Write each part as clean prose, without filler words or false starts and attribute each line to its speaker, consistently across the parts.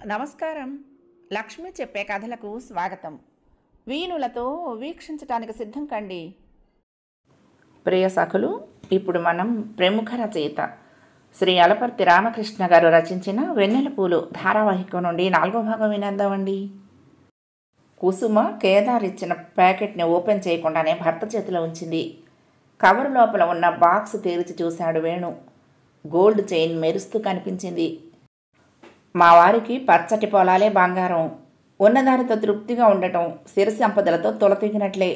Speaker 1: నమస్కారం. లక్ష్మి చెప్పే కథలకు స్వాగతం. వీణులతో వీక్షించటానికి సిద్ధం కండి. ప్రియ సఖులు, ఇప్పుడు మనం ప్రముఖ రచయిత శ్రీ అలపర్తి రామకృష్ణ గారు రచించిన వెన్నెల పూలు ధారావాహికం నుండి 4వ భాగం వినేద్దామండి. కుసుమ కేదార్ ఇచ్చిన ప్యాకెట్ని ఓపెన్ చేయకుండానే భర్త చేతిలో ఉంచింది. కవరు లోపల ఉన్న బాక్స్ తెరిచి చూశాడు వేణు. గోల్డ్ చైన్ మెరుస్తూ కనిపించింది. మా వారికి పచ్చటి పొలాలే బంగారం, ఉన్నదానితో తృప్తిగా ఉండటం సిరి సంపదలతో తొలతీగినట్లే.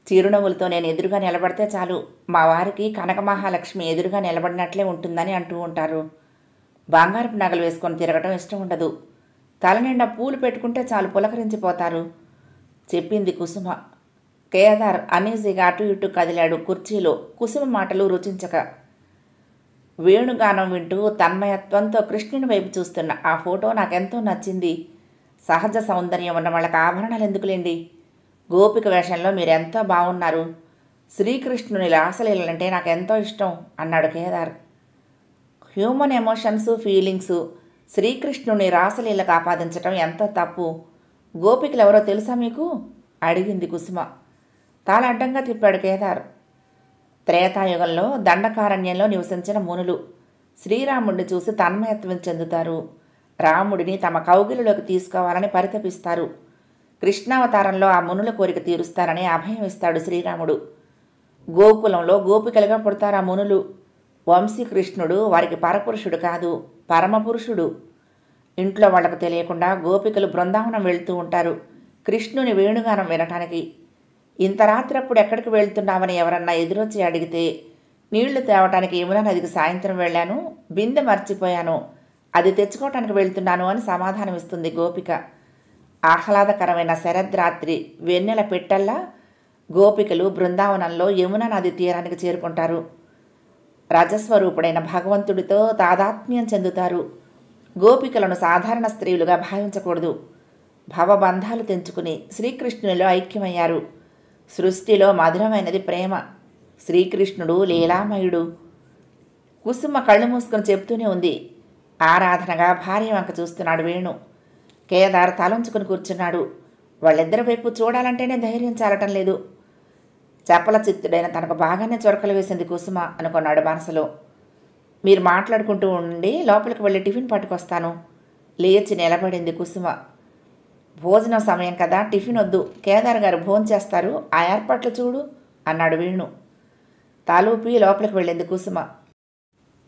Speaker 1: చిరునవ్వులతో నేను ఎదురుగా నిలబడితే చాలు, మా వారికి కనక మహాలక్ష్మి ఎదురుగా నిలబడినట్లే ఉంటుందని అంటూ ఉంటారు. బంగారపు నగలు వేసుకొని తిరగటం ఇష్టం ఉండదు. తల నిండా పూలు పెట్టుకుంటే చాలు పులకరించిపోతారు, చెప్పింది కుసుమ. కేదార్ అనీజీగా అటు ఇటు కదిలాడు కుర్చీలో, కుసుమ మాటలు రుచించక. వేణుగానం వింటూ తన్మయత్వంతో కృష్ణుని వైపు చూస్తున్న ఆ ఫోటో నాకెంతో నచ్చింది. సహజ సౌందర్యం ఉన్న వాళ్ళకి ఆభరణాలు ఎందుకులేండి. గోపిక వేషంలో మీరెంతో బాగున్నారు. శ్రీకృష్ణుని రాసలీలంటే నాకెంతో ఇష్టం అన్నాడు కేదార్. హ్యూమన్ ఎమోషన్స్, ఫీలింగ్స్ శ్రీకృష్ణుని రాసలీలకు ఆపాదించటం ఎంతో తప్పు. గోపికలు ఎవరో తెలుసా మీకు అడిగింది కుసుమ. తాళ అడ్డంగా తిప్పాడు కేదార్. త్రేతాయుగంలో దండకారణ్యంలో నివసించిన మునులు శ్రీరాముడిని చూసి తన్మయత్వం చెందుతారు. రాముడిని తమ కౌగిలిలోకి తీసుకోవాలని పరితపిస్తారు. కృష్ణావతారంలో ఆ మునుల కోరిక తీరుస్తారని అభయం ఇస్తాడు శ్రీరాముడు. గోకులంలో గోపికలుగా పుడతారు ఆ మునులు. వంశీకృష్ణుడు వారికి పరపురుషుడు కాదు, పరమపురుషుడు. ఇంట్లో వాళ్లకు తెలియకుండా గోపికలు బృందావనం వెళ్తూ ఉంటారు కృష్ణుని వేణుగానం వినటానికి. ఇంత రాత్రప్పుడు ఎక్కడికి వెళ్తున్నామని ఎవరన్నా ఎదురొచ్చి అడిగితే, నీళ్లు తేవటానికి యమునా నదికి సాయంత్రం వెళ్ళాను, బిందె మర్చిపోయాను, అది తెచ్చుకోవటానికి వెళ్తున్నాను అని సమాధానం ఇస్తుంది గోపిక. ఆహ్లాదకరమైన శరద్రాత్రి వెన్నెల పెట్టల్లా గోపికలు బృందావనంలో యమునా నది తీరానికి చేరుకుంటారు. రజస్వరూపుడైన భగవంతుడితో తాదాత్మ్యం చెందుతారు. గోపికలను సాధారణ స్త్రీలుగా భావించకూడదు. భవబంధాలు తెంచుకుని శ్రీకృష్ణునిలో ఐక్యమయ్యారు. సృష్టిలో మధురమైనది ప్రేమ. శ్రీకృష్ణుడు లీలామయుడు. కుసుమ కళ్ళు మూసుకొని చెప్తూనే ఉంది. ఆరాధనగా భార్య వంక చూస్తున్నాడు వేణు. కేదార్ తలంచుకుని కూర్చున్నాడు. వాళ్ళిద్దరి వైపు చూడాలంటేనే ధైర్యం చాలటం లేదు. చపల చిత్తుడైన తనకు బాగానే చొరకలు వేసింది కుసుమ అనుకున్నాడు మనసులో. మీరు మాట్లాడుకుంటూ ఉండి లోపలికి వెళ్ళి టిఫిన్ పట్టుకొస్తాను. లేచి నిలబడింది కుసుమ. భోజనం సమయం కదా, టిఫిన్ వద్దు, కేదార్ గారు భోజనం చేస్తారు, ఆ ఏర్పాట్లు చూడు అన్నాడు వేణు. తాలూపి లోపలికి వెళ్ళింది కుసుమ.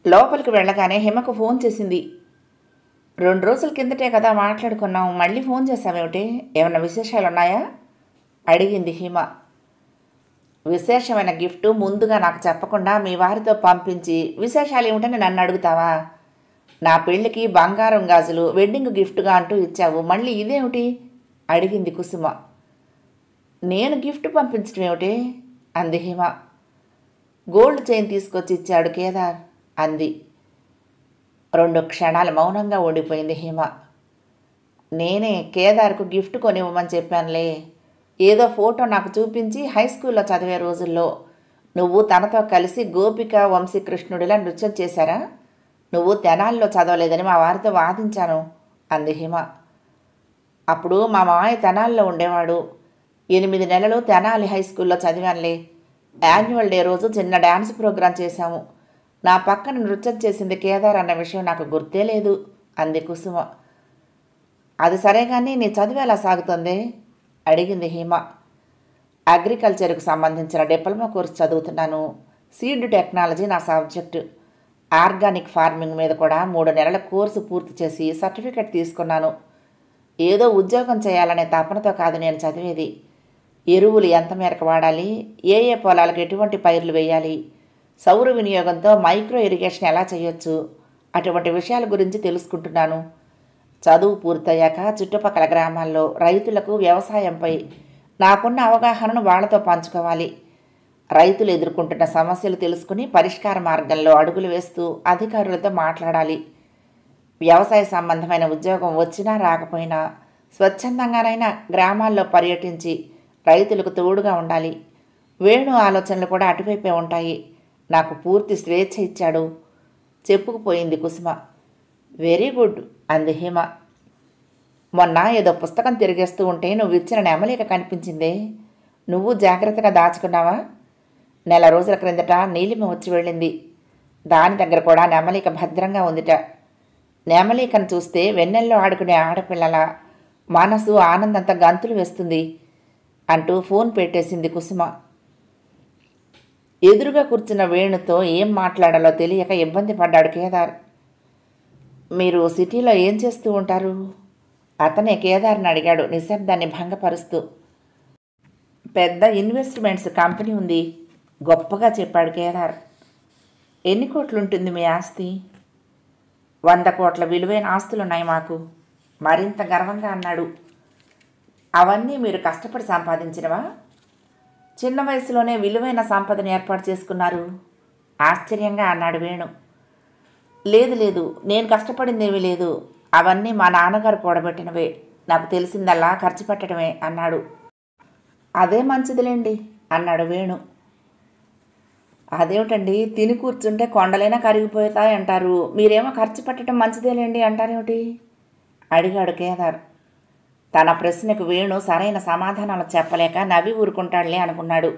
Speaker 1: లోపలికి వెళ్ళగానే హిమకు ఫోన్ చేసింది. 2 రోజుల కిందటే కదా మాట్లాడుకున్నాం, మళ్ళీ ఫోన్ చేశావేమిటి, ఏమన్నా విశేషాలు ఉన్నాయా అడిగింది హిమ. విశేషమైన గిఫ్ట్ ముందుగా నాకు చెప్పకుండా మీ వారితో పంపించి విశేషాలు ఏమిటని నన్ను అడుగుతావా? నా పెళ్లికి బంగారం గాజులు వెడ్డింగ్ గిఫ్ట్గా అంటూ ఇచ్చావు, మళ్ళీ ఇదేమిటి అడిగింది కుసుమ. నేను గిఫ్ట్ పంపించడం ఏమిటి అంది హిమ. గోల్డ్ చైన్ తీసుకొచ్చి ఇచ్చాడు కేదార్ అంది. 2 క్షణాలు మౌనంగా ఓడిపోయింది హిమ. నేనే కేదార్కు గిఫ్ట్ కొనివ్వమని చెప్పానులే. ఏదో ఫోటో నాకు చూపించి హై స్కూల్లో చదివే రోజుల్లో నువ్వు తనతో కలిసి గోపిక వంశీకృష్ణుడిలా నృత్యం చేశారా? నువ్వు తెనాలిలో చదవలేదని మా వారితో వాదించాను అంది హిమ. అప్పుడు మా మామయ్య తెనాలిలో ఉండేవాడు. 8 నెలలు తెనాలి హై స్కూల్లో చదివానులే. యాన్యువల్ డే రోజు చిన్న డ్యాన్స్ ప్రోగ్రాం చేశాము. నా పక్కన నృత్యం చేసింది కేదార్ అన్న విషయం నాకు గుర్తే లేదు అంది కుసుమ. అది సరే కానీ నీ చదువు ఎలా సాగుతుంది అడిగింది హిమ. అగ్రికల్చర్కు సంబంధించిన డిప్లొమా కోర్సు చదువుతున్నాను. సీడ్ టెక్నాలజీ నా సబ్జెక్టు. ఆర్గానిక్ ఫార్మింగ్ మీద కూడా 3 నెలల కోర్సు పూర్తి చేసి సర్టిఫికెట్ తీసుకున్నాను. ఏదో ఉద్యోగం చేయాలనే తపనతో కాదు నేను చదివేది. ఎరువులు ఎంత మేరకు వాడాలి, ఏ ఏ పొలాలకు ఎటువంటి పైర్లు వేయాలి, సౌర వినియోగంతో మైక్రో ఇరిగేషన్ ఎలా చేయొచ్చు, అటువంటి విషయాల గురించి తెలుసుకుంటున్నాను. చదువు పూర్తయ్యాక చుట్టుపక్కల గ్రామాల్లో రైతులకు వ్యవసాయంపై నాకున్న అవగాహనను వాళ్లతో పంచుకోవాలి. రైతులు ఎదుర్కొంటున్న సమస్యలు తెలుసుకుని పరిష్కార మార్గంలో అడుగులు వేస్తూ అధికారులతో మాట్లాడాలి. వ్యవసాయ సంబంధమైన ఉద్యోగం వచ్చినా రాకపోయినా స్వచ్ఛందంగానైనా గ్రామాల్లో పర్యటించి రైతులకు తోడుగా ఉండాలి. వేణు ఆలోచనలు కూడా అటువైపే ఉంటాయి. నాకు పూర్తి స్వేచ్ఛ ఇచ్చాడు చెప్పుకుపోయింది కుసుమ. వెరీ గుడ్ అంది హిమ మొన్న ఏదో పుస్తకం తిరిగేస్తూ ఉంటే నువ్వు ఇచ్చిన నెమలిక కనిపించిందే, నువ్వు జాగ్రత్తగా దాచుకున్నావా? నెల రోజుల క్రిందట నీలిమ వచ్చి వెళ్ళింది. దాని దగ్గర కూడా నెమలిక భద్రంగా ఉందిట. నెమలికను చూస్తే వెన్నెల్లో ఆడుకునే ఆడపిల్లల మనసు ఆనందంతా గంతులు వేస్తుంది అంటూ ఫోన్ పెట్టేసింది కుసుమ. ఎదురుగా కూర్చున్న వేణుతో ఏం మాట్లాడాలో తెలియక ఇబ్బంది పడ్డాడు కేదార్. మీరు సిటీలో ఏం చేస్తూ ఉంటారు? అతనే కేదార్ని అడిగాడు నిశ్శబ్దాన్ని భంగపరుస్తూ. పెద్ద ఇన్వెస్ట్మెంట్స్ కంపెనీ ఉంది, గొప్పగా చెప్పాడు కేదార్. ఎన్ని కోట్లుంటుంది మీ ఆస్తి? 100 కోట్ల విలువైన ఆస్తులున్నాయి మాకు, మరింత గర్వంగా అన్నాడు. అవన్నీ మీరు కష్టపడి సంపాదించినవా? చిన్న వయసులోనే విలువైన సంపదను ఏర్పాటు చేసుకున్నారు ఆశ్చర్యంగా అన్నాడు వేణు. లేదు, నేను కష్టపడిందేమీ లేదు, అవన్నీ మా నాన్నగారు కూడబెట్టినవే, నాకు తెలిసిందల్లా ఖర్చు పెట్టడమే అన్నాడు. అదే మంచిదిలేండి అన్నాడు వేణు. అదేమిటండి, తిని కూర్చుంటే కొండలైనా కరిగిపోతాయి అంటారు, మీరేమో ఖర్చు పెట్టడం మంచిదేలేండి అంటారేమిటి అడిగాడు కేదార్. తన ప్రశ్నకు వేణు సరైన సమాధానాలు చెప్పలేక నవ్వి ఊరుకుంటాడులే అనుకున్నాడు.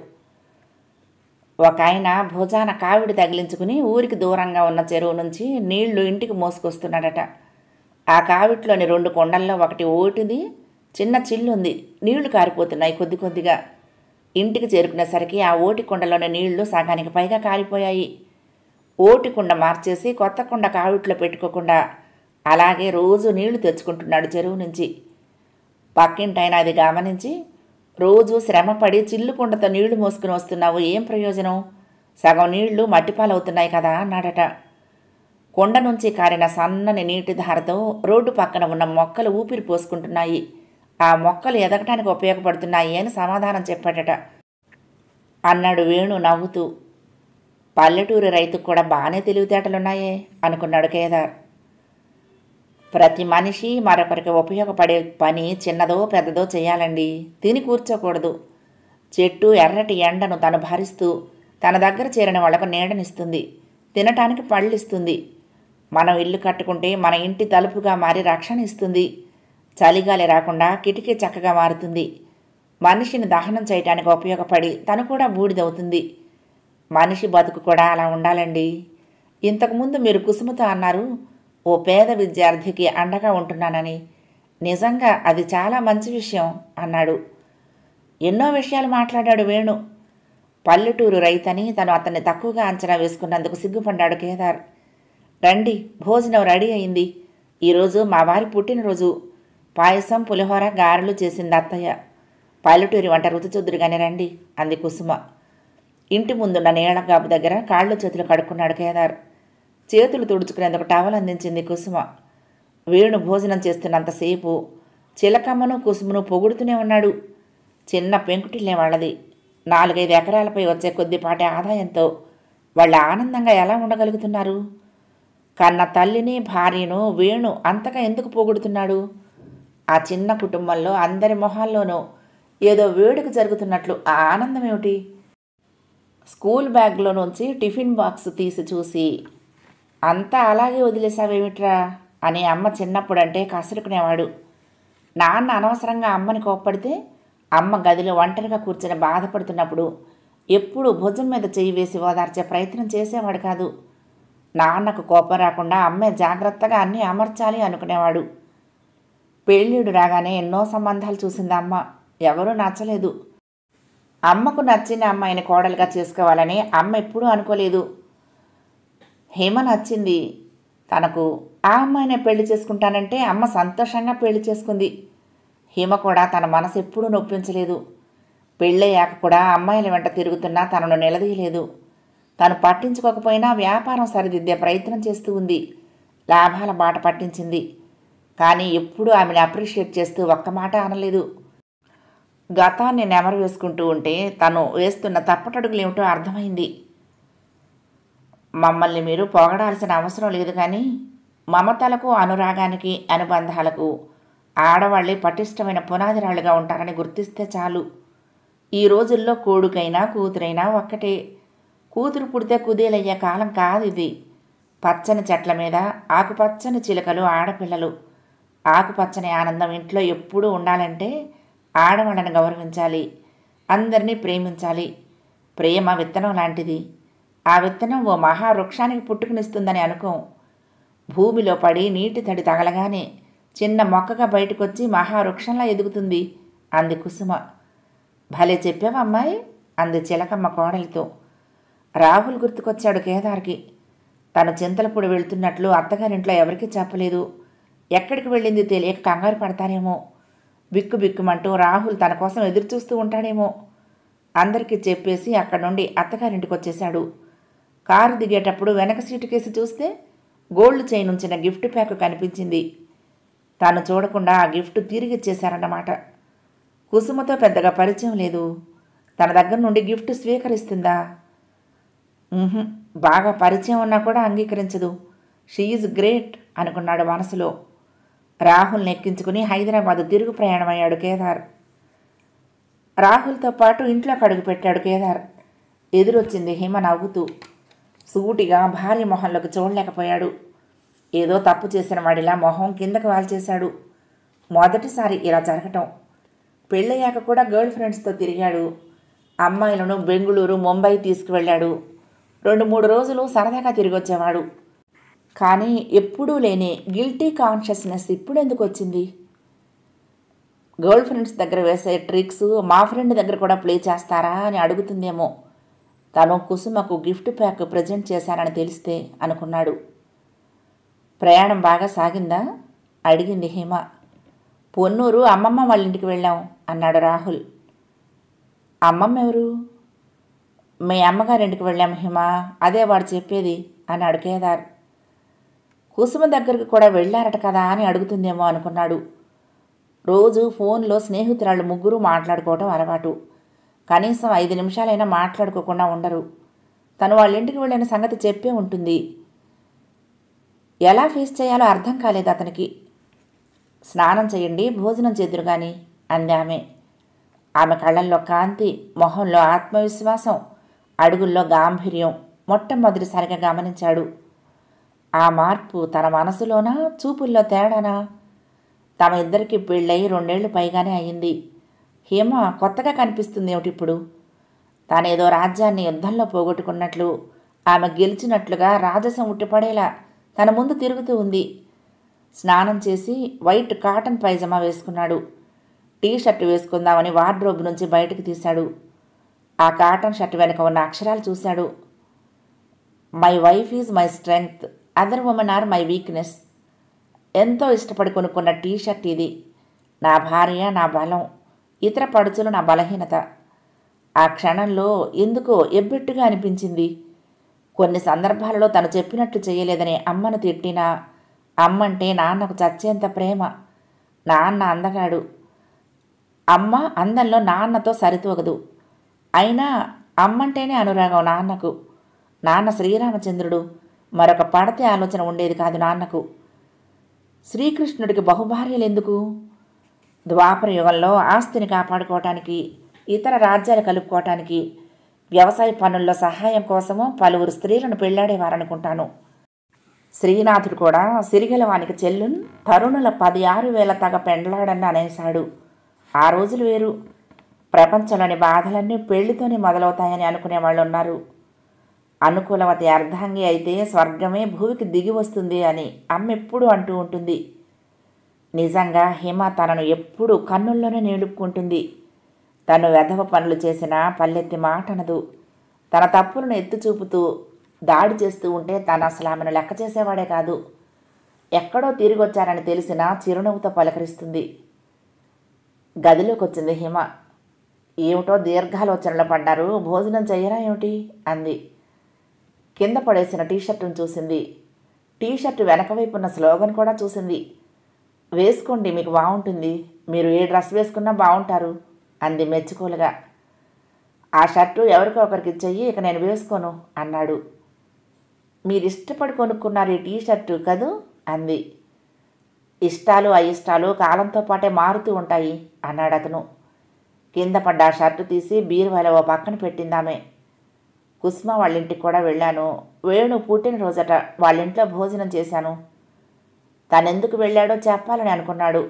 Speaker 1: ఒక ఆయన భుజాన కావిడి తగిలించుకుని ఊరికి దూరంగా ఉన్న చెరువు నుంచి నీళ్లు ఇంటికి మోసుకొస్తున్నాడట. ఆ కావిట్లోని 2 కొండల్లో ఒకటి ఓటిది చిన్న చిల్లుంది, నీళ్లు కారిపోతున్నాయి కొద్ది కొద్దిగా. ఇంటికి చేరుకునేసరికి ఆ ఓటి కుండలోని నీళ్లు సగానికి పైగా కారిపోయాయి. ఓటి కుండ మార్చేసి కొత్త కుండ కావిట్లో పెట్టుకోకుండా అలాగే రోజు నీళ్లు తెచ్చుకుంటున్నాడు చెరువు నుంచి. పక్కింటైనా అది గమనించి, రోజు శ్రమపడి చిల్లు కుండతో నీళ్లు మోసుకుని వస్తున్నావు, ఏం ప్రయోజనం? సగం నీళ్లు మట్టిపాలవుతున్నాయి కదా అన్నాడట. కొండ నుంచి కారిన సన్నని నీటి ధారతో రోడ్డు పక్కన ఉన్న మొక్కలు ఊపిరి పోసుకుంటున్నాయి, ఆ మొక్కలు ఎదగటానికి ఉపయోగపడుతున్నాయి అని సమాధానం చెప్పాడట అన్నాడు వేణు నవ్వుతూ. పల్లెటూరి రైతుకు కూడా బాగానే తెలివితేటలున్నాయే అనుకున్నాడు కేదార్. ప్రతి మనిషి మరొకరికి ఉపయోగపడే పని చిన్నదో పెద్దదో చేయాలండి, తిని కూర్చోకూడదు. చెట్టు ఎర్రటి ఎండను తను భరిస్తూ తన దగ్గర చేరిన వాళ్లకు నీడనిస్తుంది, తినటానికి పళ్ళిస్తుంది. మనం ఇల్లు కట్టుకుంటే మన ఇంటి తలుపుగా మారి రక్షణ ఇస్తుంది, చలిగాలి రాకుండా కిటికీ చక్కగా మారుతుంది. మనిషిని దహనం చేయటానికి ఉపయోగపడి తను కూడా బూడిదవుతుంది. మనిషి బతుకు కూడా అలా ఉండాలండి. ఇంతకుముందు మీరు కుసుమతో అన్నారు, ఓ పేద విద్యార్థికి అండగా ఉంటున్నానని. నిజంగా అది చాలా మంచి విషయం అన్నాడు. ఎన్నో విషయాలు మాట్లాడాడు వేణు. పల్లెటూరు రైతని తను అతన్ని తక్కువగా అంచనా వేసుకున్నందుకు సిగ్గుపడ్డాడు కేదార్. రండి, భోజనం రెడీ అయింది. ఈరోజు మా వారి పుట్టినరోజు. పాయసం, పులిహోర, గారెలు చేసింది అత్తయ్య. పల్లెటూరి వంట రుచి చూద్దురుగానే రండి అంది కుసుమ. ఇంటి ముందున్న నీళ్లగాబు దగ్గర కాళ్ళు చేతులు కడుక్కున్నాడు కేదార్. చేతులు తుడుచుకునేందుకు టవల్ అందించింది కుసుమ. వేణు భోజనం చేస్తున్నంతసేపు చిలకమ్మను కుసుమను పొగుడుతూనే ఉన్నాడు. చిన్న పెంకుటిల్లే వాళ్ళది. 4-5 ఎకరాలపై వచ్చే కొద్దిపాటి ఆదాయంతో వాళ్ళు ఆనందంగా ఎలా ఉండగలుగుతున్నారు? కన్న తల్లిని భార్యను వేణు అంతగా ఎందుకు పొగుడుతున్నాడు? ఆ చిన్న కుటుంబంలో అందరి మొహాల్లోనూ ఏదో వేడుక జరుగుతున్నట్లు ఆ ఆనందం ఏమిటి? స్కూల్ బ్యాగ్లో నుంచి టిఫిన్ బాక్స్ తీసి చూసి, అంతా అలాగే వదిలేసావేమిట్రా అని అమ్మ చిన్నప్పుడంటే కసురుకునేవాడు. నాన్న అనవసరంగా అమ్మని కోప్పడితే అమ్మ గదిలో ఒంటరిగా కూర్చొని బాధపడుతున్నప్పుడు ఎప్పుడూ భుజం మీద చెయ్యి వేసి ఓదార్చే ప్రయత్నం చేసేవాడు కాదు. నాన్నకు కోపం రాకుండా అమ్మే జాగ్రత్తగా అన్నీ అమర్చాలి అనుకునేవాడు. పెళ్ళిడు రాగానే ఎన్నో సంబంధాలు చూసింది అమ్మ, ఎవరూ నచ్చలేదు. అమ్మకు నచ్చిన అమ్మాయిని కోడలుగా చేసుకోవాలని అమ్మ ఎప్పుడూ అనుకోలేదు. హేమ నచ్చింది తనకు. ఆ అమ్మాయినే పెళ్లి చేసుకుంటానంటే అమ్మ సంతోషంగా పెళ్లి చేసుకుంది. హేమ కూడా తన మనసు ఎప్పుడూ నొప్పించలేదు. పెళ్ళయ్యాక కూడా అమ్మాయిల వెంట తిరుగుతున్నా తనను నిలదీయలేదు. తను పట్టించుకోకపోయినా వ్యాపారం సరిదిద్దే ప్రయత్నం చేస్తూ ఉంది. లాభాల బాట పట్టించింది. కానీ ఎప్పుడూ ఆమెను అప్రిషియేట్ చేస్తూ ఒక్క మాట అనలేదు. గతాన్ని నెమరు వేసుకుంటూ ఉంటే తను వేస్తున్న తప్పటడుగులేమిటో అర్థమైంది. మమ్మల్ని మీరు పొగడాల్సిన అవసరం లేదు, కానీ మమతలకు, అనురాగానికి, అనుబంధాలకు ఆడవాళ్ళే పటిష్టమైన పునాదిరాళ్ళుగా ఉంటారని గుర్తిస్తే చాలు. ఈ రోజుల్లో కొడుకైనా కూతురైనా ఒక్కటే. కూతురు పుడితే కుదేలయ్యే కాలం కాదు ఇది. పచ్చని చెట్ల మీద ఆకుపచ్చని చిలుకలు ఆడపిల్లలు. ఆకుపచ్చని ఆనందం ఇంట్లో ఎప్పుడూ ఉండాలంటే ఆడవాళ్ళని గౌరవించాలి, అందరినీ ప్రేమించాలి. ప్రేమ విత్తనం లాంటిది. ఆ విత్తనం ఓ మహావృక్షానికి పుట్టుకునిస్తుందని అనుకోం. భూమిలో పడి నీటి తడి తగలగానే చిన్న మొక్కగా బయటకొచ్చి మహావృక్షంలా ఎదుగుతుంది అంది కుసుమ. భలే చెప్పావా అమ్మాయి అంది చిలకమ్మ కోడలితో. రాహుల్ గుర్తుకొచ్చాడు కేదార్కి. తను చింతలపూడి వెళ్తున్నట్లు అత్తగారింట్లో ఎవరికీ చెప్పలేదు. ఎక్కడికి వెళ్ళింది తెలియక కంగారు పడతారేమో. బిక్కుబిక్కుమంటూ రాహుల్ తన కోసం ఎదురుచూస్తూ ఉంటాడేమో. అందరికీ చెప్పేసి అక్కడి నుండి అత్తగారింటికి వచ్చేశాడు. కారు దిగేటప్పుడు వెనక సీటు కేసి చూస్తే గోల్డ్ చైన్ ఉంచిన గిఫ్ట్ ప్యాక్ కనిపించింది. తాను చూడకుండా ఆ గిఫ్ట్ తిరిగిచ్చేశారన్నమాట. కుసుమతో పెద్దగా పరిచయం లేదు. తన దగ్గర నుండి గిఫ్ట్ స్వీకరిస్తుందా? బాగా పరిచయం ఉన్నా కూడా అంగీకరించదు. షీ ఈజ్ గ్రేట్ అనుకున్నాడు మనసులో. రాహుల్ని ఎక్కించుకుని హైదరాబాదు తిరుగు ప్రయాణమయ్యాడు కేదార్. రాహుల్తో పాటు ఇంట్లోకి అడుగుపెట్టాడు కేదార్. ఎదురొచ్చింది హిమ నవ్వుతూ. సూటిగా భార్య మొహంలోకి చూడలేకపోయాడు. ఏదో తప్పు చేసిన వాడిలా మొహం కిందకు వాల్చేశాడు. మొదటిసారి ఇలా జరగటం. పెళ్ళయ్యాక కూడా గర్ల్ ఫ్రెండ్స్తో తిరిగాడు. అమ్మాయిలను బెంగుళూరు, ముంబై తీసుకువెళ్ళాడు. 2-3 రోజులు సరదాగా తిరిగొచ్చేవాడు. కానీ ఎప్పుడూ లేని గిల్టీ కాన్షియస్నెస్ ఇప్పుడెందుకు వచ్చింది? గర్ల్ ఫ్రెండ్స్ దగ్గర వేసే ట్రిక్స్ మా ఫ్రెండ్ దగ్గర కూడా ప్లే చేస్తారా అని అడుగుతుందేమో. తను కుసుమకు గిఫ్ట్ ప్యాక్ ప్రజెంట్ చేశానని తెలిస్తే అనుకున్నాడు. ప్రయాణం బాగా సాగిందా అడిగింది హిమ. పొన్నూరు అమ్మమ్మ వాళ్ళ ఇంటికి వెళ్ళాం అన్నాడు రాహుల్. అమ్మమ్మ ఎవరు? మీ అమ్మగారింటికి వెళ్ళాం హిమ, అదే వాడు చెప్పేది అన్నాడు కేదార్. కుసుమ దగ్గరికి కూడా వెళ్ళారట కదా అని అడుగుతుందేమో అనుకున్నాడు. రోజు ఫోన్లో స్నేహితురాళ్ళు 3 మాట్లాడుకోవటం అలవాటు. కనీసం 5 నిమిషాలైనా మాట్లాడుకోకుండా ఉండరు. తను వాళ్ళ ఇంటికి వెళ్ళిన సంగతి చెప్పే ఉంటుంది. ఎలా ఫేస్ చేయాలో అర్థం కాలేదు అతనికి. స్నానం చేయండి, భోజనం చేద్దురు గాని అంది ఆమె. ఆమె కళ్ళల్లో కాంతి, మొహంలో ఆత్మవిశ్వాసం, అడుగుల్లో గాంభీర్యం మొట్టమొదటిసారిగా గమనించాడు. ఆ మార్పు తన మనసులోనా, చూపుల్లో తేడానా? తమ ఇద్దరికి పెళ్ళై 2 ఏళ్లు పైగానే అయింది. హిమ కొత్తగా కనిపిస్తుంది ఏమిటిప్పుడు? తానేదో రాజ్యాన్ని యుద్ధంలో పోగొట్టుకున్నట్లు, ఆమె గెలిచినట్లుగా రాజసం ఉట్టిపడేలా తన ముందు తిరుగుతూ ఉంది. స్నానం చేసి వైట్ కాటన్ పైజమా వేసుకున్నాడు. టీషర్ట్ వేసుకుందామని వార్డ్రోబ్ నుంచి బయటకు తీశాడు. ఆ కాటన్ షర్ట్ వెనుక ఉన్న అక్షరాలు చూశాడు. My wife is my strength, other women are my weakness. ఎంతో ఇష్టపడి కొనుక్కున్న టీషర్ట్ ఇది. నా భార్య నా బలం, ఇతర పడుచులు నా బలహీనత. ఆ క్షణంలో ఎందుకో ఎబ్బెట్టుగా అనిపించింది. కొన్ని సందర్భాలలో తను చెప్పినట్లు చేయలేదని అమ్మను తిట్టినా, అమ్మంటే నాన్నకు చచ్చేంత ప్రేమ. నాన్న అందగాడు, అమ్మ అందంలో నాన్నతో సరితూగదు. అయినా అమ్మంటేనే అనురాగం నాన్నకు. నాన్న శ్రీరామచంద్రుడు, మరొక పడతే ఆలోచన ఉండేది కాదు నాన్నకు. శ్రీకృష్ణుడికి బహుభార్యలెందుకు? ద్వాపర యుగంలో ఆస్తిని కాపాడుకోవటానికి, ఇతర రాజ్యాలు కలుపుకోవటానికి, వ్యవసాయ పనుల్లో సహాయం కోసమో పలువురు స్త్రీలను పెళ్లాడేవారనుకుంటాను. శ్రీనాథుడు కూడా సిరిగెలవానికి చెల్లున్ తరుణుల 16,000 తగ పెండ్లాడని అనేశాడు. ఆ రోజులు వేరు. ప్రపంచంలోని బాధలన్నీ పెళ్లితోనే మొదలవుతాయని అనుకునేవాళ్ళు ఉన్నారు. అనుకూలవతి అర్ధాంగి అయితే స్వర్గమే భూమికి దిగి వస్తుంది అని అమ్మెప్పుడూ అంటూ ఉంటుంది. నిజంగా హిమ తనను ఎప్పుడూ కన్నుల్లోనే నిలుపుకుంటుంది. తను వెధవ పనులు చేసినా పల్లెత్తి మాటనదు. తన తప్పులను ఎత్తుచూపుతూ దాడి చేస్తూ ఉంటే తను అసలు ఆమెను లెక్క చేసేవాడే కాదు. ఎక్కడో తిరిగి వచ్చారని తెలిసినా చిరునవ్వుతో పలకరిస్తుంది. గదిలోకి వచ్చింది హిమ. ఏమిటో దీర్ఘాలోచనలో పడ్డారు, భోజనం చెయ్యరా ఏమిటి అంది. కింద పడేసిన టీషర్టును చూసింది. టీషర్టు వెనకవైపు ఉన్న స్లోగన్ కూడా చూసింది. వేసుకోండి, మీకు బాగుంటుంది, మీరు ఏ డ్రెస్ వేసుకున్నా బాగుంటారు అంది మెచ్చుకోలుగా. ఆ షర్టు ఎవరికో ఒకరికి ఇచ్చేయి, ఇక నేను వేసుకోను అన్నాడు. మీరిష్టపడి కొనుక్కున్నారు ఈ టీషర్టు కదూ అంది. ఇష్టాలు అయిష్టాలు కాలంతో పాటే మారుతూ ఉంటాయి అన్నాడు అతను. కింద పడ్డ ఆ షర్టు తీసి బీరువాలో ఓ పక్కన పెట్టిందామె. కుసుమ వాళ్ళింటికి కూడా వెళ్ళాను. వేణు పుట్టినరోజట, వాళ్ళింట్లో భోజనం చేశాను. తనెందుకు వెళ్ళాడో చెప్పాలని అనుకున్నాడు.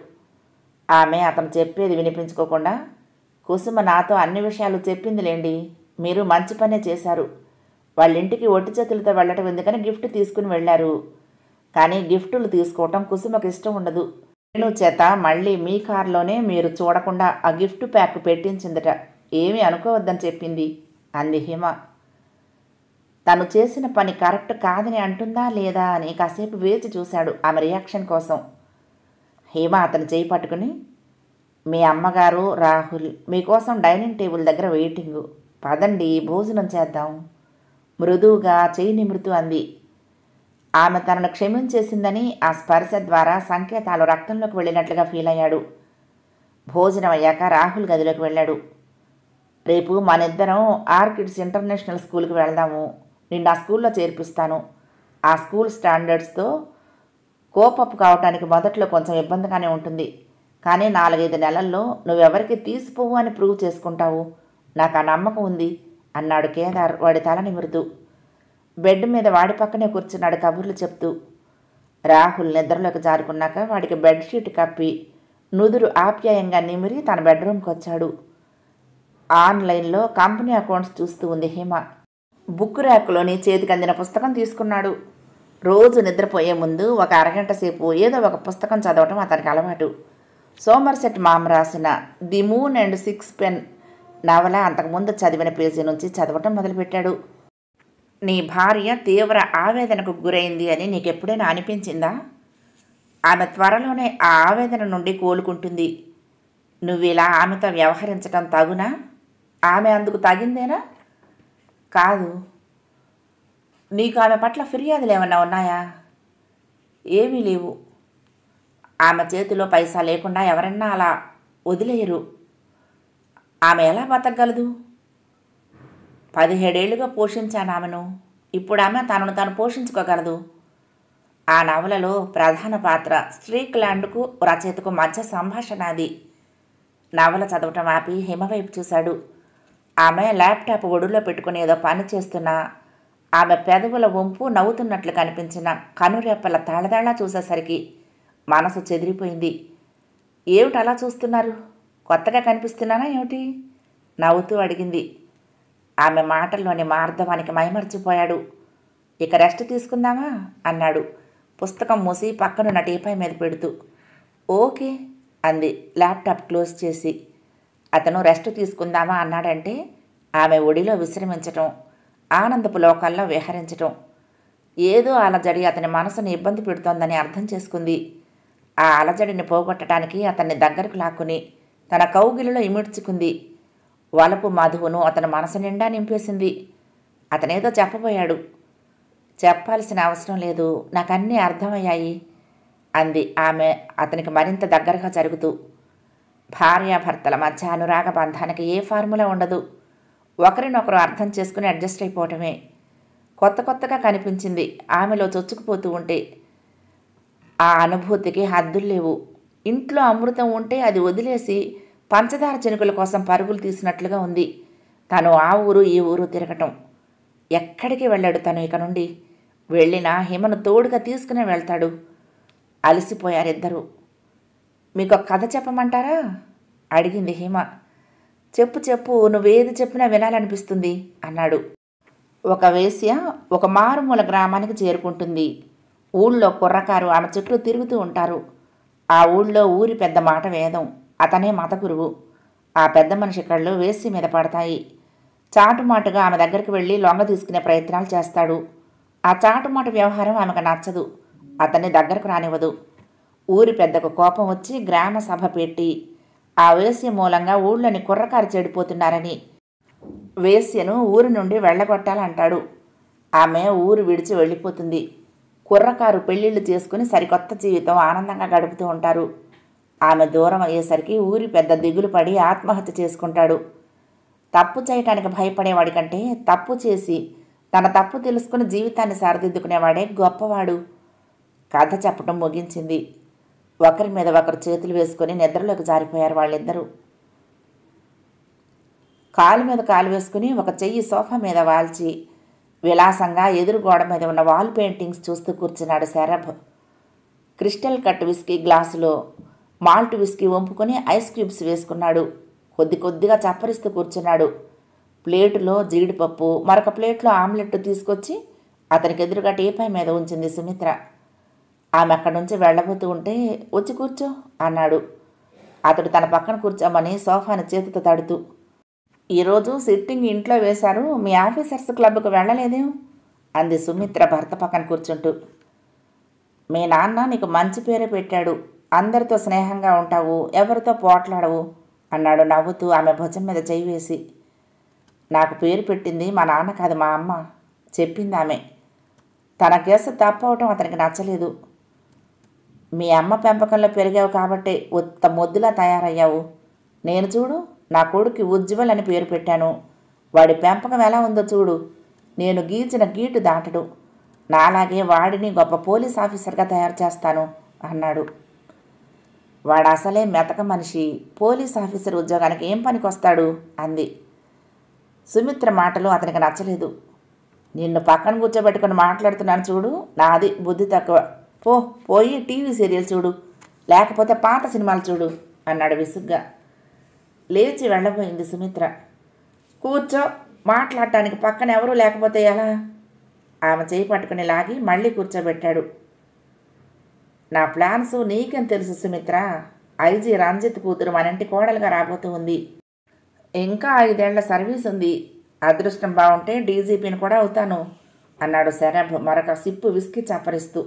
Speaker 1: ఆమె అతను చెప్పేది వినిపించుకోకుండా, కుసుమ నాతో అన్ని విషయాలు చెప్పిందిలేండి, మీరు మంచి పనే చేశారు. వాళ్ళింటికి ఒట్టి చేతులతో వెళ్ళటం ఎందుకని గిఫ్ట్ తీసుకుని వెళ్ళారు. కానీ గిఫ్టులు తీసుకోవటం కుసుమకు ఇష్టం ఉండదు. నేను చేత మళ్ళీ మీ కారులోనే మీరు చూడకుండా ఆ గిఫ్ట్ ప్యాక్ పెట్టించిందట. ఏమీ అనుకోవద్దని చెప్పింది అంది హిమ. తను చేసిన పని కరెక్ట్ కాదని అంటుందా లేదా అని కాసేపు వేచి చూశాడు ఆమె రియాక్షన్ కోసం. హిమ అతను చేయి పట్టుకుని, మీ అమ్మగారు రాహుల్ మీకోసం డైనింగ్ టేబుల్ దగ్గర వెయిటింగు, పదండి భోజనం చేద్దాం మృదువుగా చేయి నిమృతు అంది. ఆమె తనను క్షమించేసిందని ఆ స్పర్శ ద్వారా సంకేతాలు రక్తంలోకి వెళ్ళినట్లుగా ఫీల్ అయ్యాడు. భోజనం అయ్యాక రాహుల్ గదిలోకి వెళ్ళాడు. రేపు మనిద్దరం ఆర్కిడ్స్ ఇంటర్నేషనల్ స్కూల్కి వెళ్దాము. నిన్ను ఆ స్కూల్లో చేర్పిస్తాను. ఆ స్కూల్ స్టాండర్డ్స్తో కోపప్ కావటానికి మొదట్లో కొంచెం ఇబ్బందిగానే ఉంటుంది. కానీ 4-5 నెలల్లో నువ్వెవరికి తీసిపోవు అని ప్రూవ్ చేసుకుంటావు. నాకు ఆ నమ్మకం ఉంది అన్నాడు కేదార్ వాడి తల నిమురుతూ. బెడ్ మీద వాడి పక్కనే కూర్చున్నాడు కబుర్లు చెప్తూ. రాహుల్ నిద్రలోకి జారుకున్నాక వాడికి బెడ్షీట్ కప్పి నుదురు ఆప్యాయంగా నిమిరి తన బెడ్రూమ్కి వచ్చాడు. ఆన్లైన్లో కంపెనీ అకౌంట్స్ చూస్తూ ఉంది హిమ. బుక్ ర్యాక్లోని చేతికి అందిన పుస్తకం తీసుకున్నాడు. రోజు నిద్రపోయే ముందు ఒక అరగంట సేపు ఏదో ఒక పుస్తకం చదవటం అతనికి అలవాటు. సోమర్సెట్ మామ్ రాసిన the moon and six pen నవల అంతకుముందు చదివిన పేజీ నుంచి చదవటం మొదలుపెట్టాడు. నీ భార్య తీవ్ర ఆవేదనకు గురైంది అని నీకెప్పుడైనా అనిపించిందా? ఆమె త్వరలోనే ఆ ఆవేదన నుండి కోలుకుంటుంది. నువ్విలా ఆమెతో వ్యవహరించటం తగునా? ఆమె అందుకు తగిందేనా? కాదు. నీకు ఆమె పట్ల ఫిర్యాదులు ఏమన్నా ఉన్నాయా? ఏమీ లేవు. ఆమె చేతిలో పైసా లేకుండా ఎవరన్నా అలా వదిలేయరు. ఆమె ఎలా బతకగలదు? 17 ఏళ్లుగా పోషించాను ఆమెను. ఇప్పుడు ఆమె తనను తాను పోషించుకోగలదు. ఆ నవలలో ప్రధాన పాత్ర స్ట్రీక్లాండ్కు రచయితకు మధ్య సంభాషణ అది. నవల చదవటం ఆపి హిమ వైపు చూశాడు. ఆమె ల్యాప్టాప్ ఒడిలో పెట్టుకుని ఏదో పని చేస్తున్నా ఆమె పెదవుల వంపు నవ్వుతున్నట్లు కనిపించిన కనురెప్పల తళదళ చూసేసరికి మనసు చెదిరిపోయింది. ఏమిటి అలా చూస్తున్నారు? కొత్తగా కనిపిస్తున్నానా ఏమిటి? నవ్వుతూ అడిగింది. ఆమె మాటల్లోని మార్ధవానికి మైమర్చిపోయాడు. ఇక రెస్ట్ తీసుకుందామా అన్నాడు పుస్తకం మూసి పక్కనున్న టీపై మీద పెడుతూ. ఓకే అంది ల్యాప్టాప్ క్లోజ్ చేసి. అతను రెస్ట్ తీసుకుందామా అన్నాడంటే ఆమె ఒడిలో విశ్రమించటం, ఆనందపు లోకాల్లో విహరించటం. ఏదో అలజడి అతని మనసును ఇబ్బంది పెడుతోందని అర్థం చేసుకుంది. ఆ అలజడిని పోగొట్టడానికి అతన్ని దగ్గరకు లాక్కుని తన కౌగిలిలో ఇమిడ్చుకుంది. వలపు మధువును అతని మనసు నిండా నింపేసింది. అతనేదో చెప్పబోయాడు. చెప్పాల్సిన అవసరం లేదు, నాకన్నీ అర్థమయ్యాయి అంది ఆమె అతనికి మరింత దగ్గరగా జరుగుతూ. భార్యాభర్తల మధ్య అనురాగ బంధానికి ఏ ఫార్ములా ఉండదు. ఒకరినొకరు అర్థం చేసుకుని అడ్జస్ట్ అయిపోవటమే. కొత్తగా కనిపించింది ఆమెలో చొచ్చుకుపోతూ ఉంటే. ఆ అనుభూతికి హద్దులు లేవు. ఇంట్లో అమృతం ఉంటే అది వదిలేసి పంచదార చినుకుల కోసం పరుగులు తీసినట్లుగా ఉంది. తను ఆ ఊరు ఈ ఊరు తిరగటం. ఎక్కడికి వెళ్ళాడు తను ఇక నుండి? వెళ్ళినా హిమను తోడుగా తీసుకునే వెళ్తాడు. అలసిపోయారిద్దరూ. మీకు ఒక కథ చెప్పమంటారా అడిగింది హిమ. చెప్పు, నువ్వేది చెప్పినా వినాలనిపిస్తుంది అన్నాడు. ఒక వేశ్య ఒక మారుమూల గ్రామానికి చేరుకుంటుంది. ఊళ్ళో కుర్రకారు ఆమె చుట్టూ తిరుగుతూ ఉంటారు. ఆ ఊళ్ళో ఊరి పెద్ద మాట వేదం. అతనే మత గురువు. ఆ పెద్ద మనిషి కళ్ళు వేశ్య మీద పడతాయి. చాటుమాటుగా ఆమె దగ్గరికి వెళ్ళి లొంగ తీసుకునే ప్రయత్నాలు చేస్తాడు. ఆ చాటుమాటు వ్యవహారం ఆమెకు నచ్చదు. అతన్ని దగ్గరకు రానివ్వదు. ఊరి పెద్దకు కోపం వచ్చి గ్రామ సభ పెట్టి ఆ వేశ్య మూలంగా ఊళ్ళోని కుర్రకారు చెడిపోతున్నారని వేశ్యను ఊరి నుండి వెళ్ళగొట్టాలంటాడు. ఆమె ఊరు విడిచి వెళ్ళిపోతుంది. కుర్రకారు పెళ్ళిళ్ళు చేసుకుని సరికొత్త జీవితం ఆనందంగా గడుపుతూ ఉంటారు. ఆమె దూరం అయ్యేసరికి ఊరి పెద్ద దిగులు పడి ఆత్మహత్య చేసుకుంటాడు. తప్పు చేయటానికి భయపడేవాడి కంటే తప్పు చేసి తన తప్పు తెలుసుకుని జీవితాన్ని సరిదిద్దుకునేవాడే గొప్పవాడు. కథ చెప్పడం ముగించింది. ఒకరి మీద ఒకరు చేతులు వేసుకుని నిద్రలోకి జారిపోయారు వాళ్ళిద్దరూ. కాలు మీద కాలు వేసుకుని ఒక చెయ్యి సోఫా మీద వాల్చి విలాసంగా ఎదురు గోడ మీద ఉన్న వాల్ పెయింటింగ్స్ చూస్తూ కూర్చున్నాడు శరభ్. క్రిస్టల్ కట్ విస్కీ గ్లాసులో మాల్ట్ విస్కీ వంపుకొని ఐస్ క్యూబ్స్ వేసుకున్నాడు. కొద్ది కొద్దిగా చప్పరిస్తూ కూర్చున్నాడు. ప్లేటులో జీడిపప్పు, మరొక ప్లేట్లో ఆమ్లెట్ తీసుకొచ్చి అతనికి ఎదురుగా టీపాయ్ మీద ఉంచింది సుమిత్ర. ఆమె అక్కడి నుంచి వెళ్ళబోతూ ఉంటే వచ్చి కూర్చో అన్నాడు. అతడు తన పక్కన కూర్చోమని సోఫాని చేతితో తడుతూ. ఈరోజు సిట్టింగ్ ఇంట్లో వేశారు, మీ ఆఫీసర్స్ క్లబ్కు వెళ్ళలేదేం అంది సుమిత్ర భర్త పక్కన కూర్చుంటూ. మీ నాన్న నీకు మంచి పేరే పెట్టాడు, అందరితో స్నేహంగా ఉంటావు, ఎవరితో పోట్లాడవు అన్నాడు నవ్వుతూ ఆమె భుజం మీద చేయి వేసి. నాకు పేరు పెట్టింది మా నాన్న కాదు, మా అమ్మ చెప్పింది ఆమె. తన కేసు తప్పవటం అతనికి నచ్చలేదు. మీ అమ్మ పెంపకంలో పెరిగావు కాబట్టే ఉత్త మొద్దులా తయారయ్యావు. నేను చూడు, నా కొడుకు ఉజ్వల్ అని పేరు పెట్టాను. వాడి పెంపకం ఎలా ఉందో చూడు. నేను గీచిన గీటు దాటడు. నాలాగే వాడిని గొప్ప పోలీస్ ఆఫీసర్గా తయారు చేస్తాను అన్నాడు. వాడు అసలే మెతక మనిషి, పోలీస్ ఆఫీసర్ ఉద్యోగానికి ఏం పనికొస్తాడు అంది. సుమిత్ర మాటలు అతనికి నచ్చలేదు. నిన్ను పక్కన కూర్చోబెట్టుకుని మాట్లాడుతున్నాను చూడు, నాది బుద్ధి తక్కువ. పోయి టీవీ సీరియల్ చూడు, లేకపోతే పాత సినిమాలు చూడు అన్నాడు విసుగ్గా. లేచి వెళ్ళబోయింది సుమిత్ర. కూర్చో, మాట్లాడటానికి పక్కన ఎవరూ లేకపోతే ఎలా? ఆమె చేయి పట్టుకుని లాగి మళ్ళీ కూర్చోబెట్టాడు. నా ప్లాన్స్ నీకేం తెలుసు సుమిత్ర? ఐజీ రంజిత్ కూతురు మన ఇంటి కోడలుగా రాబోతూ ఉంది. ఇంకా 5 ఏళ్ల సర్వీస్ ఉంది. అదృష్టం బాగుంటే డీజీపీని కూడా అవుతాను అన్నాడు శరభ్ మరొక సిప్పు విస్కీ చప్పరిస్తూ.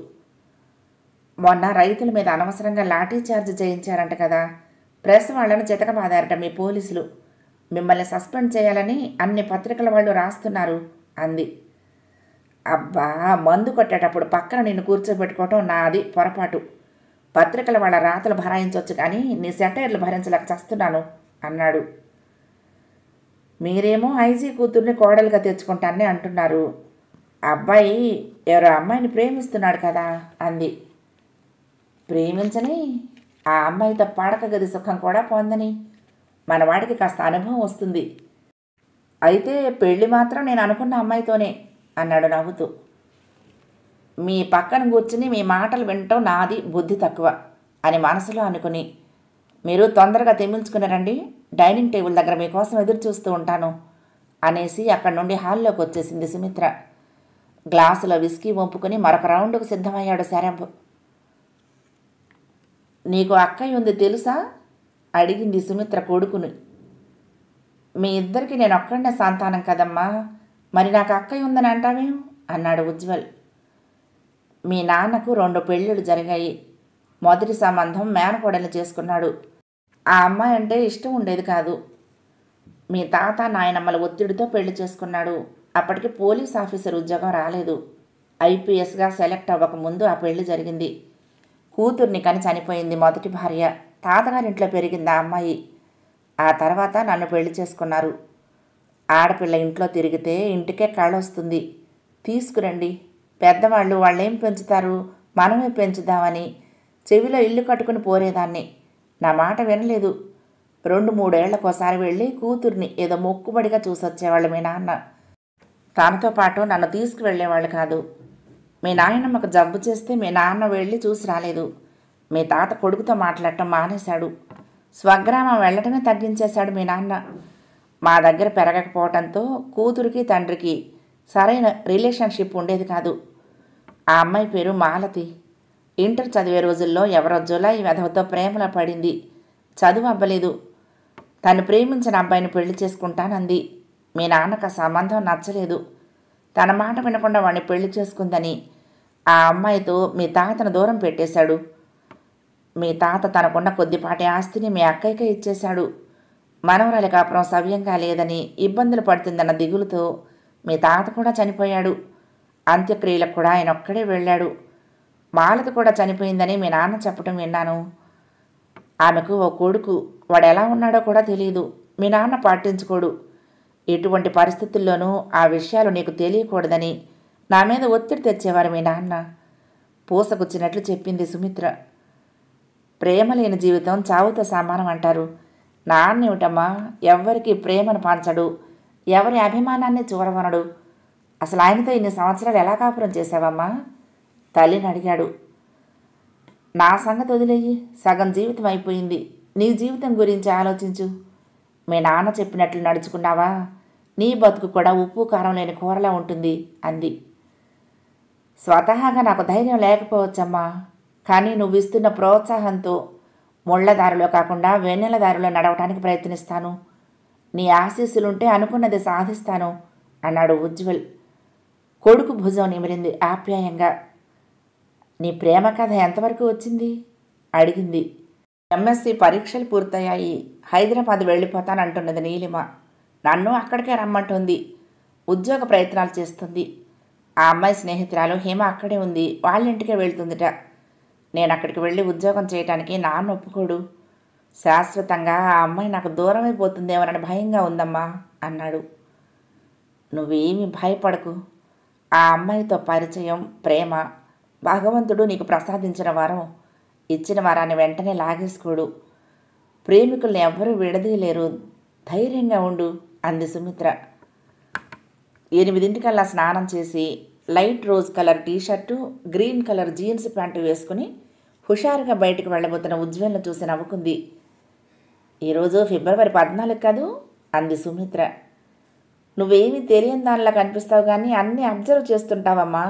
Speaker 1: మొన్న రైతుల మీద అనవసరంగా లాఠీ చార్జ్ చేయించారంట కదా, ప్రెస్ వాళ్ళను చితకబాదారట మీ పోలీసులు. మిమ్మల్ని సస్పెండ్ చేయాలని అన్ని పత్రికల వాళ్ళు రాస్తున్నారు అంది. అబ్బా, మందు కొట్టేటప్పుడు పక్కన నిన్ను కూర్చోబెట్టుకోవటం నాది పొరపాటు. పత్రికల వాళ్ళ రాతలు భరాయించవచ్చు కానీ నీ సెటైర్లు భరించలేక చస్తున్నాను అన్నాడు. మీరేమో ఐజీ కూతుర్ని కోడలుగా తెచ్చుకుంటానని అంటున్నారు. అబ్బాయి ఎవరో అమ్మాయిని ప్రేమిస్తున్నాడు కదా అంది. ప్రేమించని, ఆ అమ్మాయితో పడక గది సుఖం కూడా పొందని, మనవాడికి కాస్త అనుభవం వస్తుంది. అయితే పెళ్ళి మాత్రం నేను అనుకున్న అమ్మాయితోనే అన్నాడు నవ్వుతూ. మీ పక్కన కూర్చుని మీ మాటలు వినటం నాది బుద్ధి తక్కువ అని మనసులో అనుకుని, మీరు తొందరగా తెమిల్చుకున్నారండి, డైనింగ్ టేబుల్ దగ్గర మీకోసం ఎదురు చూస్తూ ఉంటాను అనేసి అక్కడి నుండి హాల్లోకి వచ్చేసింది సుమిత్ర. గ్లాసులో విస్కీ వంపుకొని మరొక రౌండ్కు సిద్ధమయ్యాడు శరభ్. నీకు అక్కయ్య ఉంది తెలుసా అడిగింది సుమిత్ర కొడుకుని. మీ ఇద్దరికి నేను ఒక్కడనే సంతానం కదమ్మా, మరి నాకు అక్కయ్య ఉందని అంటావేం అన్నాడు ఉజ్వల్. మీ నాన్నకు 2 పెళ్ళిళ్ళు జరిగాయి. మొదటి సంబంధం మేనకోడలు చేసుకున్నాడు. ఆ అమ్మాయి అంటే ఇష్టం ఉండేది కాదు. మీ తాత నాయనమ్మల ఒత్తిడితో పెళ్లి చేసుకున్నాడు. అప్పటికి పోలీస్ ఆఫీసర్ ఉద్యోగం రాలేదు. ఐపీఎస్గా సెలెక్ట్ అవ్వకముందు ఆ పెళ్లి జరిగింది. కూతుర్ని కని చనిపోయింది మొదటి భార్య. తాతగారింట్లో పెరిగింది ఆ అమ్మాయి. ఆ తర్వాత నన్ను పెళ్లి చేసుకున్నారు. ఆడపిల్ల ఇంట్లో తిరిగితే ఇంటికే కళ్ళొస్తుంది. తీసుకురండి, పెద్దవాళ్ళు వాళ్ళేం పెంచుతారు, మనమే పెంచుదామని చెవిలో ఇల్లు కట్టుకుని పోరేదాన్ని. నా మాట వినలేదు. 2-3 ఏళ్లకోసారి వెళ్ళి కూతుర్ని ఏదో మొక్కుబడిగా చూసొచ్చేవాళ్ళు మీ నాన్న. తనతో పాటు నన్ను తీసుకువెళ్ళేవాళ్ళు కాదు. మీ నాయనమ్మకు జబ్బు చేస్తే మీ నాన్న వెళ్ళి చూసి రాలేదు. మీ తాత కొడుకుతో మాట్లాడటం మానేశాడు. స్వగ్రామం వెళ్ళటమే తగ్గించేశాడు మీ నాన్న. మా దగ్గర పెరగకపోవడంతో కూతురికి తండ్రికి సరైన రిలేషన్షిప్ ఉండేది కాదు. ఆ అమ్మాయి పేరు మాలతి. ఇంటర్ చదివే రోజుల్లో ఎవరో జులై వెధవతో ప్రేమలో పడింది. చదువు అవ్వలేదు. తను ప్రేమించిన అబ్బాయిని పెళ్లి చేసుకుంటానంది. మీ నాన్నకు ఆ సంబంధం నచ్చలేదు. తన మాట వినకుండా వాడిని పెళ్లి చేసుకుందని ఆ అమ్మాయితో మీ తాతను దూరం పెట్టేశాడు. మీ తాత తనకున్న కొద్దిపాటి ఆస్తిని మీ అక్కయ్యకే ఇచ్చేశాడు. మనవరాలి కాపురం సవ్యంగా లేదని, ఇబ్బందులు పడుతుందన్న దిగులుతో మీ తాత కూడా చనిపోయాడు. అంత్యక్రియలకు కూడా ఆయన ఒక్కడే వెళ్ళాడు. మాలతి కూడా చనిపోయిందని మీ నాన్న చెప్పటం విన్నాను. ఆమెకు ఓ కొడుకు, వాడు ఎలా ఉన్నాడో కూడా తెలియదు. మీ నాన్న పట్టించుకోడు. ఎటువంటి పరిస్థితుల్లోనూ ఆ విషయాలు నీకు తెలియకూడదని నా మీద ఒత్తిడి తెచ్చేవారు మీ నాన్న. పూసగుచ్చినట్లు చెప్పింది సుమిత్ర. ప్రేమ లేని జీవితం చావుతో సమానం అంటారు. నాన్నేమిటమ్మా, ఎవ్వరికీ ప్రేమను పంచడు, ఎవరి అభిమానాన్ని చూరవనడు. అసలు ఆయనతో ఇన్ని సంవత్సరాలు ఎలా కాపురం చేశావమ్మా? తల్లిని అడిగాడు. నా సంగతి వదిలేయి, సగం జీవితం అయిపోయింది. నీ జీవితం గురించి ఆలోచించు. మీ నాన్న చెప్పినట్లు నడుచుకున్నావా, నీ బతుకు కూడా ఉప్పు కారం లేని కూరలా ఉంటుంది అంది. స్వతహాగా నాకు ధైర్యం లేకపోవచ్చమ్మా, కానీ నువ్వు ఇస్తున్న ప్రోత్సాహంతో ముళ్ళదారిలో కాకుండా వెన్నెల దారిలో నడవటానికి ప్రయత్నిస్తాను. నీ ఆశీస్సులుంటే అనుకున్నది సాధిస్తాను అన్నాడు ఉజ్వల్. కొడుకు భుజం నిమిరింది ఆప్యాయంగా. నీ ప్రేమ కథ ఎంతవరకు వచ్చింది అడిగింది. ఎంఎస్సి పరీక్షలు పూర్తయ్యాయి. హైదరాబాద్ వెళ్ళిపోతానంటున్నది నీలిమ. నన్ను అక్కడికే రమ్మంటుంది. ఉద్యోగ ప్రయత్నాలు చేస్తుంది. ఆ అమ్మాయి స్నేహితురాలు హేమ అక్కడే ఉంది. వాళ్ళింటికే వెళ్తుందిట. నేను అక్కడికి వెళ్ళి ఉద్యోగం చేయటానికి నాన్న ఒప్పుకోడు. శాశ్వతంగా ఆ అమ్మాయి నాకు దూరమైపోతుందేమోనని భయంగా ఉందమ్మా అన్నాడు. నువ్వేమీ భయపడకు. ఆ అమ్మాయితో పరిచయం, ప్రేమ భగవంతుడు నీకు ప్రసాదించిన వరం. ఇచ్చిన వరాన్ని వెంటనే లాగేసుకోడు. ప్రేమికుల్ని ఎవ్వరూ విడదీయలేరు. ధైర్యంగా ఉండు అంది సుమిత్ర. 8 స్నానం చేసి light rose colour tshirt, green colour jeans pant వేసుకుని హుషారుగా బయటకు వెళ్ళబోతున్న ఉజ్వల్ను చూసి నవ్వుకుంది. ఈరోజు ఫిబ్రవరి 14 కాదు అంది సుమిత్ర. నువ్వేమీ తెలియని దానిలా కనిపిస్తావు కానీ అన్నీ అబ్జర్వ్ చేస్తుంటావమ్మా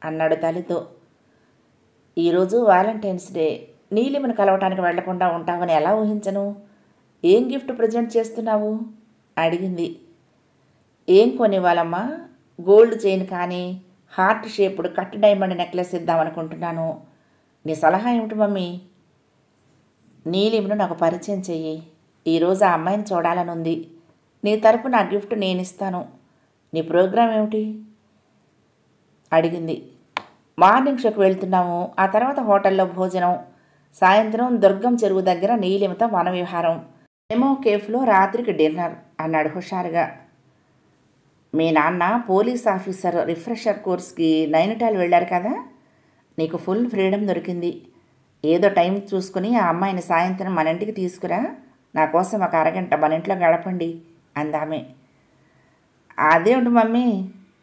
Speaker 1: అన్నాడు తల్లితో. ఈరోజు వాలంటైన్స్ డే. నీలిమను కలవటానికి వెళ్లకుండా ఉంటావని ఎలా ఊహించను? ఏం గిఫ్ట్ ప్రజెంట్ చేస్తున్నావు అడిగింది. ఏం కొనివ్వాలమ్మా? గోల్డ్ చైన్ కానీ heart shaped cut diamond necklace ఇద్దామనుకుంటున్నాను. నీ సలహా ఏమిటి మమ్మీ? నీలిమను నాకు పరిచయం చెయ్యి. ఈరోజు ఆ అమ్మాయిని చూడాలనుంది. నీ తరపు నా గిఫ్ట్ నేనిస్తాను. నీ ప్రోగ్రాం ఏమిటి అడిగింది. మార్నింగ్ షోకి వెళ్తున్నాము. ఆ తర్వాత హోటల్లో భోజనం. సాయంత్రం దుర్గం చెరువు దగ్గర నీలిమతో వన విహారం. మెమో కేఫ్లో రాత్రికి డిన్నర్ అన్నాడు హుషారుగా. మీ నాన్న పోలీస్ ఆఫీసర్ రిఫ్రెషర్ కోర్స్కి నైనిటాల్ వెళ్ళారు కదా. నీకు ఫుల్ ఫ్రీడమ్ దొరికింది. ఏదో టైం చూసుకుని ఆ అమ్మాయిని సాయంత్రం మన ఇంటికి తీసుకురా. నా కోసం ఒక అరగంట మన ఇంట్లో గడపండి అందామె. అదేమిటి మమ్మీ,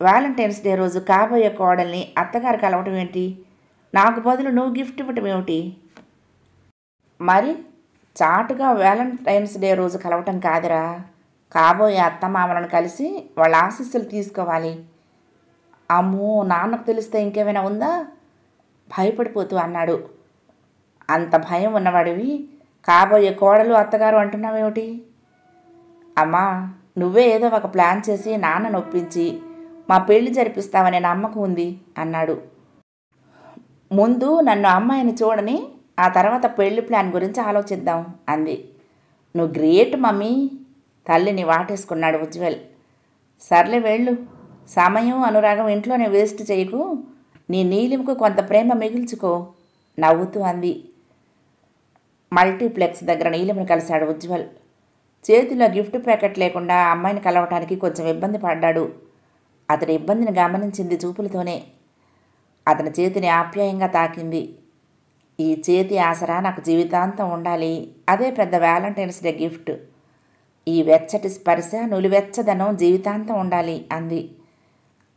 Speaker 1: వాలంటైన్స్ డే రోజు కాబోయే కోడల్ని అత్తగారు కలవటం ఏంటి? నాకు బదులు నువ్వు గిఫ్ట్ ఇవ్వటం ఏమిటి? మరి చాటుగా వాలంటైన్స్ డే రోజు కలవటం కాదురా, కాబోయే అత్తమామలను కలిసి వాళ్ళ ఆశీస్సులు తీసుకోవాలి. అమ్మో, నాన్నకు తెలిస్తే ఇంకేమైనా ఉందా భయపడిపోతూ అన్నాడు. అంత భయం ఉన్నవాడివి కాబోయే కోడలు అత్తగారు అంటున్నావేమిటి? అమ్మా, నువ్వే ఏదో ఒక ప్లాన్ చేసి నాన్నను ఒప్పించి మా పెళ్లి జరిపిస్తావనే నమ్మకం ఉంది అన్నాడు. ముందు నన్ను అమ్మాయిని చూడని, ఆ తర్వాత పెళ్లి ప్లాన్ గురించి ఆలోచిద్దాం అంది. నువ్వు గ్రేట్ మమ్మీ, తల్లిని వాటేసుకున్నాడు ఉజ్వల్. సర్లే వెళ్ళు. సమయం అనురాగం ఇంట్లోనే వేస్ట్ చేయకు. నీ నీలిమకు కొంత ప్రేమ మిగిల్చుకో నవ్వుతూ అంది. మల్టీప్లెక్స్ దగ్గర నీలిమను కలిశాడు ఉజ్వల్. చేతిలో గిఫ్ట్ ప్యాకెట్ లేకుండా అమ్మాయిని కలవటానికి కొంచెం ఇబ్బంది పడ్డాడు. అతడి ఇబ్బందిని గమనించింది చూపులతోనే. అతని చేతిని ఆప్యాయంగా తాకింది. ఈ చేతి ఆసరా నాకు జీవితాంతం ఉండాలి. అదే పెద్ద వ్యాలంటైన్స్ డే గిఫ్ట్. ఈ వెచ్చటి స్పర్శ, నులివెచ్చదనం జీవితాంతం ఉండాలి అంది.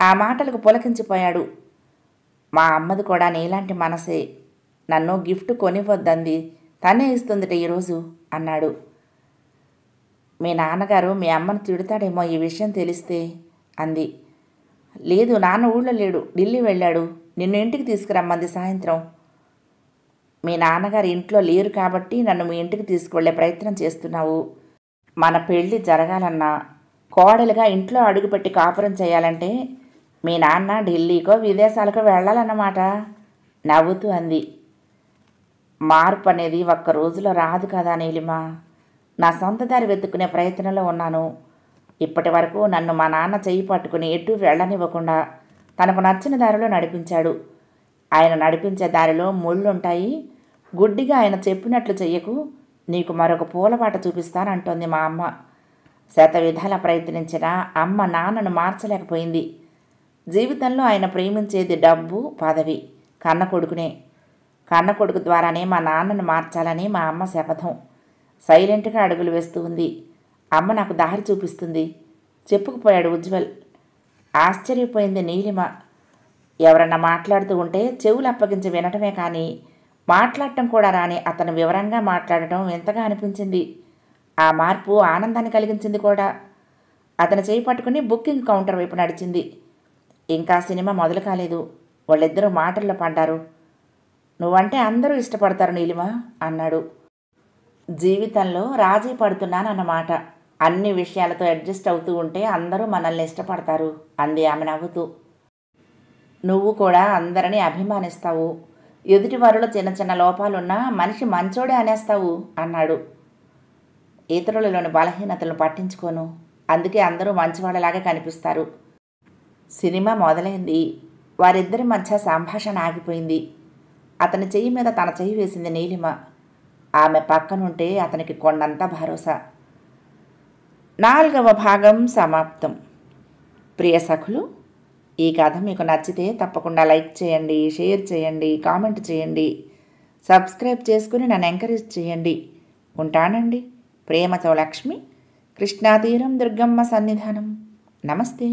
Speaker 1: ఆ మాటలకు పులకించిపోయాడు. మా అమ్మది కూడా నీలాంటి మనసే. నన్ను గిఫ్ట్ కొనివ్వద్దంది, తనే ఇస్తుందిట ఈరోజు అన్నాడు. మీ నాన్నగారు మీ అమ్మను తిడతాడేమో ఈ విషయం తెలిస్తే అంది. లేదు, నాన్న ఊళ్ళో లేడు, ఢిల్లీ వెళ్ళాడు. నిన్ను ఇంటికి తీసుకురమ్మంది సాయంత్రం. మీ నాన్నగారు ఇంట్లో లేరు కాబట్టి నన్ను మీ ఇంటికి తీసుకువెళ్ళే ప్రయత్నం చేస్తున్నావు. మన పెళ్ళి జరగాలన్నా, కోడలుగా ఇంట్లో అడుగుపెట్టి కాపురం చేయాలంటే మీ నాన్న ఢిల్లీకో విదేశాలకో వెళ్ళాలన్నమాట నవ్వుతూ అంది. మార్పు అనేది ఒక్క రోజులో రాదు కదా నీలిమ. నా సొంత దారి వెతుక్కునే ప్రయత్నంలో ఉన్నాను. ఇప్పటి వరకు నన్ను మా నాన్న చెయ్యి పట్టుకుని ఎటు వెళ్ళనివ్వకుండా తనకు నచ్చిన దారిలో నడిపించాడు. ఆయన నడిపించే దారిలో ముళ్ళుంటాయి. గుడ్డిగా ఆయన చెప్పినట్లు చెయ్యకు. నీకు మరొక పూలబాట చూపిస్తానంటోంది మా అమ్మ. శతవిధాలా ప్రయత్నించినా అమ్మ నాన్నను మార్చలేకపోయింది. జీవితంలో ఆయన ప్రేమించేది డబ్బు, పదవి, కన్న కొడుకునే. కన్న కొడుకు ద్వారానే మా నాన్నను మార్చాలని మా అమ్మ శపథం. సైలెంట్గా అడుగులు వేస్తూ ఉంది. అమ్మ నాకు దారి చూపిస్తుంది చెప్పుకుపోయాడు ఉజ్వల్. ఆశ్చర్యపోయింది నీలిమ. ఎవరన్నా మాట్లాడుతూ ఉంటే చెవులు అప్పగించి వినటమే కానీ మాట్లాడటం కూడా రాని అతను వివరంగా మాట్లాడటం వింతగా అనిపించింది. ఆ మార్పు ఆనందాన్ని కలిగించింది కూడా. అతను చేయి పట్టుకుని బుకింగ్ కౌంటర్ వైపు నడిచింది. ఇంకా సినిమా మొదలు కాలేదు. వాళ్ళిద్దరూ మాటల్లో పడ్డారు. నువ్వంటే అందరూ ఇష్టపడతారు నీలిమ అన్నాడు. జీవితంలో రాజీ పడుతున్నానన్నమాట. అన్ని విషయాలతో అడ్జస్ట్ అవుతూ ఉంటే అందరూ మనల్ని ఇష్టపడతారు అంది ఆమె నవ్వుతూ. నువ్వు కూడా అందరినీ అభిమానిస్తావు. ఎదుటివారిలో చిన్న చిన్న లోపాలున్నా మనిషి మంచోడే అనేస్తావు అన్నాడు. ఇతరులలోని బలహీనతలను పట్టించుకోను. అందుకే అందరూ మంచివాళ్ళలాగే కనిపిస్తారు. సినిమా మొదలైంది. వారిద్దరి మధ్య సంభాషణ ఆగిపోయింది. అతని చెయ్యి మీద తన చెయ్యి వేసింది నీలిమ. ఆమె పక్కనుంటే అతనికి కొండంత భరోసా. 4వ భాగం సమాప్తం. ప్రియ సఖులు, ఈ కథ మీకు నచ్చితే తప్పకుండా లైక్ చేయండి, షేర్ చేయండి, కామెంట్ చేయండి, సబ్స్క్రైబ్ చేసుకుని నన్ను ఎంకరేజ్ చేయండి. ఉంటానండి. ప్రేమతో లక్ష్మి, కృష్ణాతీరం దుర్గమ్మ సన్నిధానం. నమస్తే.